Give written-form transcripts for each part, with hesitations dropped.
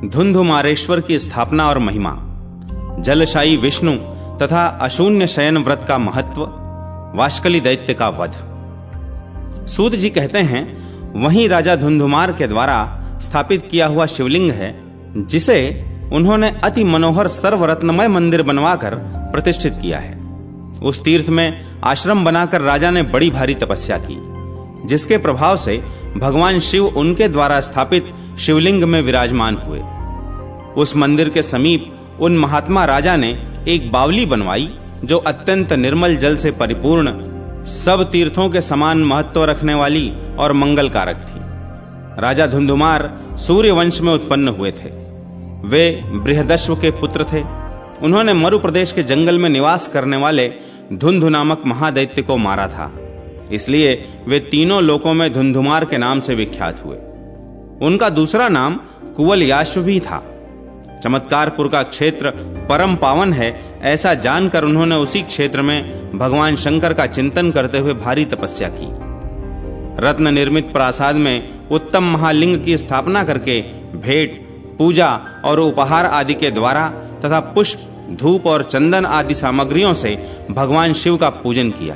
धुंधुमारेश्वर की स्थापना और महिमा, जलशायी विष्णु तथा अशून्य शयन व्रत का महत्व, वाष्कली दैत्य का वध। सूत जी कहते हैं, वहीं राजा धुंधुमार के द्वारा स्थापित किया हुआ शिवलिंग है, जिसे उन्होंने अति मनोहर सर्वरत्नमय मंदिर बनवाकर प्रतिष्ठित किया है। उस तीर्थ में आश्रम बनाकर राजा ने बड़ी भारी तपस्या की, जिसके प्रभाव से भगवान शिव उनके द्वारा स्थापित शिवलिंग में विराजमान हुए। उस मंदिर के समीप उन महात्मा राजा ने एक बावली बनवाई, जो अत्यंत निर्मल जल से परिपूर्ण, सब तीर्थों के समान महत्व रखने वाली और मंगलकारक थी। राजा धुंधुमार सूर्य वंश में उत्पन्न हुए थे। वे बृहदश्व के पुत्र थे। उन्होंने मरु प्रदेश के जंगल में निवास करने वाले धुंधु नामक महादैत्य को मारा था, इसलिए वे तीनों लोकों में धुंधुमार के नाम से विख्यात हुए। उनका दूसरा नाम कुवलयाश्व भी था। चमत्कारपुर का क्षेत्र परम पावन है, ऐसा जानकर उन्होंने उसी क्षेत्र में भगवान शंकर का चिंतन करते हुए भारी तपस्या की। रत्न निर्मित प्रासाद में उत्तम महालिंग की स्थापना करके भेंट, पूजा और उपहार आदि के द्वारा तथा पुष्प, धूप और चंदन आदि सामग्रियों से भगवान शिव का पूजन किया।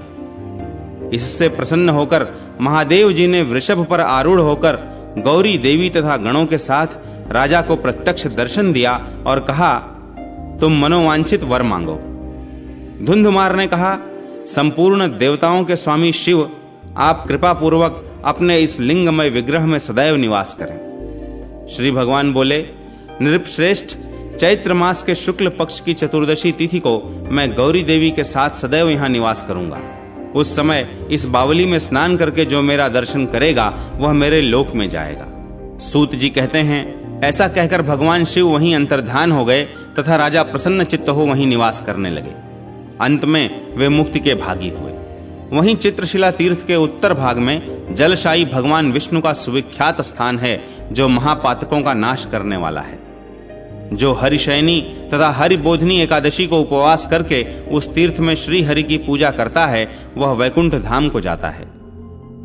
इससे प्रसन्न होकर महादेव जी ने वृषभ पर आरूढ़ होकर गौरी देवी तथा गणों के साथ राजा को प्रत्यक्ष दर्शन दिया और कहा, तुम मनोवांछित वर मांगो। धुंधुमार ने कहा, संपूर्ण देवताओं के स्वामी शिव, आप कृपा पूर्वक अपने इस लिंगमय विग्रह में सदैव निवास करें। श्री भगवान बोले, नृपश्रेष्ठ, चैत्र मास के शुक्ल पक्ष की चतुर्दशी तिथि को मैं गौरी देवी के साथ सदैव यहाँ निवास करूंगा। उस समय इस बावली में स्नान करके जो मेरा दर्शन करेगा वह मेरे लोक में जाएगा। सूत जी कहते हैं, ऐसा कहकर भगवान शिव वहीं अंतर्धान हो गए तथा राजा प्रसन्न चित्त हो वहीं निवास करने लगे। अंत में वे मुक्ति के भागी हुए। वहीं चित्रशिला तीर्थ के उत्तर भाग में जलशायी भगवान विष्णु का सुविख्यात स्थान है, जो महापातकों का नाश करने वाला है। जो हरिशयनी तथा हरिबोधनी एकादशी को उपवास करके उस तीर्थ में श्री हरि की पूजा करता है, वह वैकुंठ धाम को जाता है।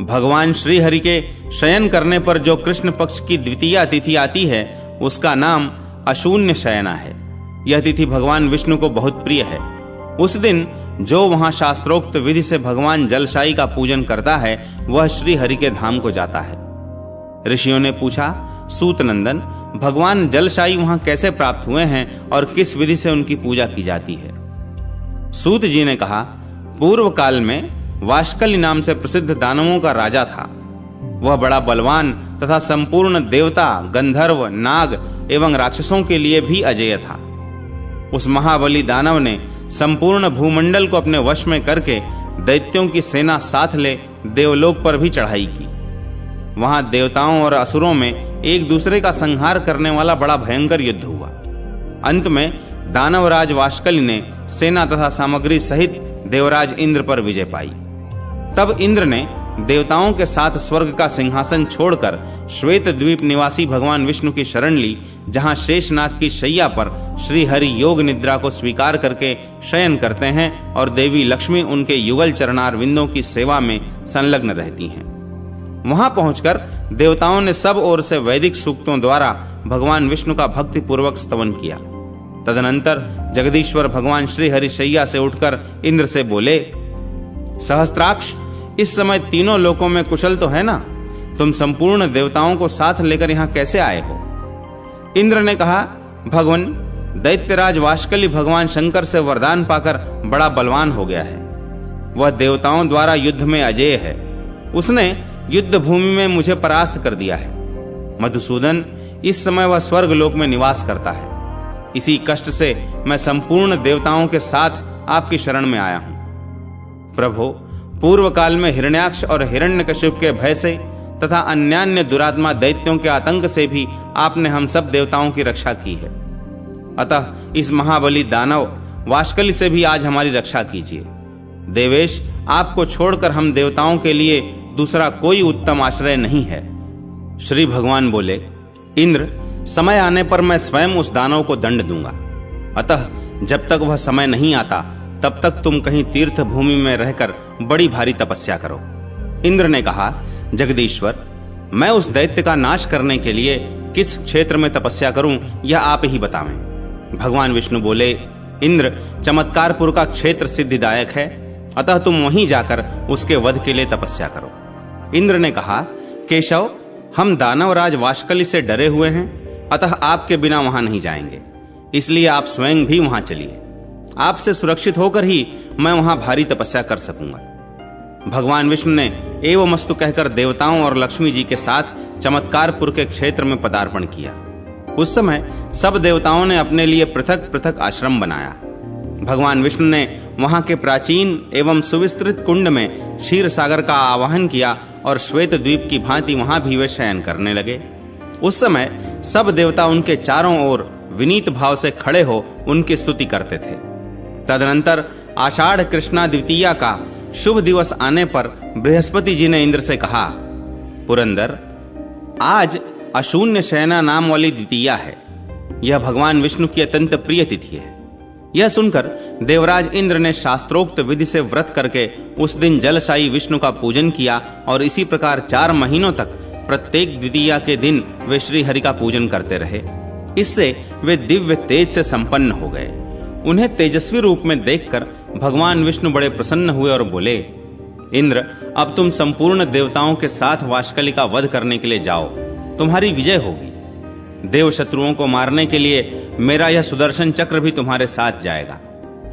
भगवान श्री हरि के शयन करने पर जो कृष्ण पक्ष की द्वितीया तिथि आती है, उसका नाम अशून्य शयना है। यह तिथि भगवान विष्णु को बहुत प्रिय है। उस दिन जो वहां शास्त्रोक्त विधि से भगवान जलशायी का पूजन करता है, वह श्री हरि के धाम को जाता है। ऋषियों ने पूछा, सूत नंदन, भगवान जलशायी वहां कैसे प्राप्त हुए हैं और किस विधि से उनकी पूजा की जाती है? सूत जी ने कहा, पूर्व काल में वाष्कली नाम से प्रसिद्ध दानवों का राजा था। वह बड़ा बलवान तथा संपूर्ण देवता, गंधर्व, नाग एवं राक्षसों के लिए भी अजेय था। उस महाबली दानव ने संपूर्ण भूमंडल को अपने वश में करके दैत्यों की सेना साथ ले देवलोक पर भी चढ़ाई की। वहां देवताओं और असुरों में एक दूसरे का संहार करने वाला बड़ा भयंकर युद्ध हुआ। अंत में दानवराज वाष्कली ने सेना तथा सामग्री सहित देवराज इंद्र पर विजय पाई। तब इंद्र ने देवताओं के साथ स्वर्ग का सिंहासन छोड़कर श्वेत द्वीप निवासी भगवान विष्णु की शरण ली, जहां शेषनाग की शैया पर श्री हरि योग निद्रा को स्वीकार करके शयन करते हैं और देवी लक्ष्मी उनके युगल चरणार विंदों की सेवा में संलग्न रहती हैं। वहां पहुंचकर देवताओं ने सब ओर से वैदिक सूक्तों द्वारा भगवान विष्णु का भक्ति पूर्वक स्तवन किया। तदनंतर जगदीश्वर भगवान श्री हरि शैया से उठकर इंद्र से बोले, सहस्त्राक्ष, इस समय तीनों लोकों में कुशल तो है ना? तुम संपूर्ण देवताओं को साथ लेकर यहाँ कैसे आए हो? इंद्र ने कहा, भगवान, दैत्यराज वाष्कली भगवान शंकर से वरदान पाकर बड़ा बलवान हो गया है। वह देवताओं द्वारा युद्ध में अजेय है। उसने युद्ध भूमि में मुझे परास्त कर दिया है। मधुसूदन, इस समय वह स्वर्ग लोक में निवास करता है। इसी कष्ट से मैं संपूर्ण देवताओं के साथ आपकी शरण में आया हूं। प्रभो, पूर्व काल में हिरण्याक्ष और हिरण्यकशिप के भय से तथा अन्यान्य दुरात्मा दैत्यों के आतंक से भी आपने हम सब देवताओं की रक्षा की है। अतः इस महाबली दानव वाष्कली से भी आज हमारी रक्षा कीजिए। देवेश, आपको छोड़कर हम देवताओं के लिए दूसरा कोई उत्तम आश्रय नहीं है। श्री भगवान बोले, इंद्र, समय आने पर मैं स्वयं उस दानव को दंड दूंगा। अतः जब तक वह समय नहीं आता, तब तक तुम कहीं तीर्थ भूमि में रहकर बड़ी भारी तपस्या करो। इंद्र ने कहा, जगदीश्वर, मैं उस दैत्य का नाश करने के लिए किस क्षेत्र में तपस्या करूं यह आप ही बतावें। भगवान विष्णु बोले, इंद्र, चमत्कारपुर का क्षेत्र सिद्धिदायक है, अतः तुम वहीं जाकर उसके वध के लिए तपस्या करो। इंद्र ने कहा, केशव, हम दानवराज वाष्कली से डरे हुए हैं, अतः आपके बिना वहां नहीं जाएंगे, इसलिए आप स्वयं भी वहां चलिए। आपसे सुरक्षित होकर ही मैं वहां भारी तपस्या कर सकूंगा। भगवान विष्णु ने एवमस्तु कहकर देवताओं और लक्ष्मी जी के साथ चमत्कारपुर के क्षेत्र में पदार्पण किया। उस समय सब देवताओं ने अपने लिए पृथक पृथक आश्रम बनाया। भगवान विष्णु ने वहां के प्राचीन एवं सुविस्तृत कुंड में क्षीर सागर का आवाहन किया और श्वेत द्वीप की भांति वहां भी वे शयन करने लगे। उस समय सब देवता उनके चारों ओर विनीत भाव से खड़े हो उनकी स्तुति करते थे। तदनंतर आषाढ़ कृष्णा द्वितीया का शुभ दिवस आने पर बृहस्पति जी ने इंद्र से कहा, पुरंदर, आज अशून्य शयना नाम वाली द्वितीया है। यह भगवान विष्णु की अत्यंत प्रिय तिथि है। यह सुनकर देवराज इंद्र ने शास्त्रोक्त विधि से व्रत करके उस दिन जलशायी विष्णु का पूजन किया और इसी प्रकार 4 महीनों तक प्रत्येक द्वितीया के दिन वे श्री हरि का पूजन करते रहे। इससे वे दिव्य तेज से संपन्न हो गए। उन्हें तेजस्वी रूप में देखकर भगवान विष्णु बड़े प्रसन्न हुए और बोले, इंद्र, अब तुम संपूर्ण देवताओं के साथ वाष्कली का वध करने के लिए जाओ, तुम्हारी विजय होगी। देव शत्रुओं को मारने के लिए मेरा यह सुदर्शन चक्र भी तुम्हारे साथ जाएगा।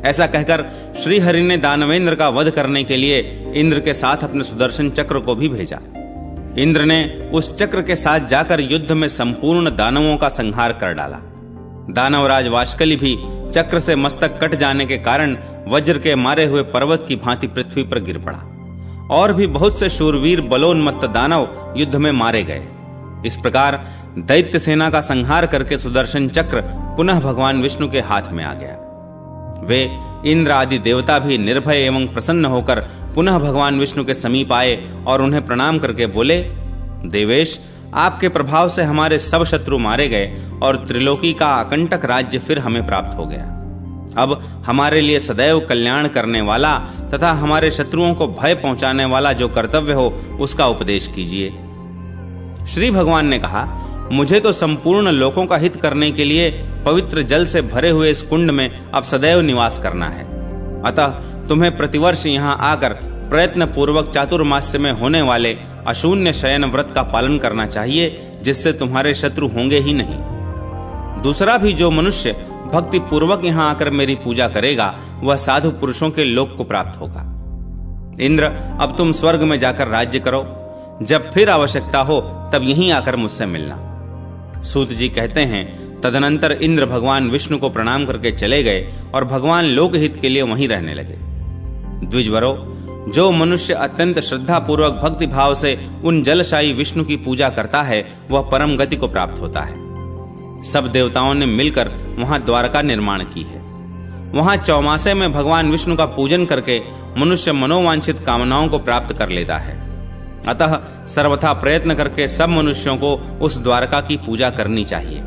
ऐसा कहकर श्री हरि ने दानवेंद्र का वध करने के लिए इंद्र के साथ अपने सुदर्शन चक्र को भी भेजा। इंद्र ने उस चक्र के साथ जाकर युद्ध में संपूर्ण दानवों का संहार कर डाला। दानवराज वाष्कली भी चक्र से मस्तक कट जाने के कारण वज्र के मारे हुए पर्वत की भांति पृथ्वी पर गिर पड़ा। और भी बहुत से शूरवीर बलोन्मत्त दानव युद्ध में मारे गए। इस प्रकार दैत्य सेना का संहार करके सुदर्शन चक्र पुनः भगवान विष्णु के हाथ में आ गया। वे इंद्र आदि देवता भी निर्भय एवं प्रसन्न होकर पुनः भगवान विष्णु के समीप आए और उन्हें प्रणाम करके बोले, देवेश, आपके प्रभाव से हमारे सब शत्रु मारे गए और त्रिलोकी का अकंटक राज्य फिर हमें प्राप्त हो गया। अब हमारे लिए सदैव कल्याण करने वाला तथा हमारे शत्रुओं को भय पहुंचाने वाला जो कर्तव्य हो उसका उपदेश कीजिए। श्री भगवान ने कहा, मुझे तो संपूर्ण लोकों का हित करने के लिए पवित्र जल से भरे हुए इस कुंड में अब सदैव निवास करना है। अतः तुम्हें प्रतिवर्ष यहाँ आकर प्रयत्न पूर्वक चातुर्मास्य में होने वाले अशून्य शयन व्रत का पालन करना चाहिए, जिससे तुम्हारे शत्रु होंगे ही नहीं। दूसरा भी जो मनुष्य भक्ति पूर्वक यहाँ आकर मेरी पूजा करेगा वह साधु पुरुषों के लोक को प्राप्त होगा। इंद्र, अब तुम स्वर्ग में जाकर राज्य करो। जब फिर आवश्यकता हो तब यहीं आकर मुझसे मिलना। सूत जी कहते हैं, तदनंतर इंद्र भगवान विष्णु को प्रणाम करके चले गए और भगवान लोकहित के लिए वहीं रहने लगे। द्विजवरों, जो मनुष्य अत्यंत श्रद्धा पूर्वक भक्ति भाव से उन जलशायी विष्णु की पूजा करता है वह परम गति को प्राप्त होता है। सब देवताओं ने मिलकर वहां द्वारका निर्माण की है। वहां चौमासे में भगवान विष्णु का पूजन करके मनुष्य मनोवांछित कामनाओं को प्राप्त कर लेता है। अतः सर्वथा प्रयत्न करके सब मनुष्यों को उस द्वारका की पूजा करनी चाहिए।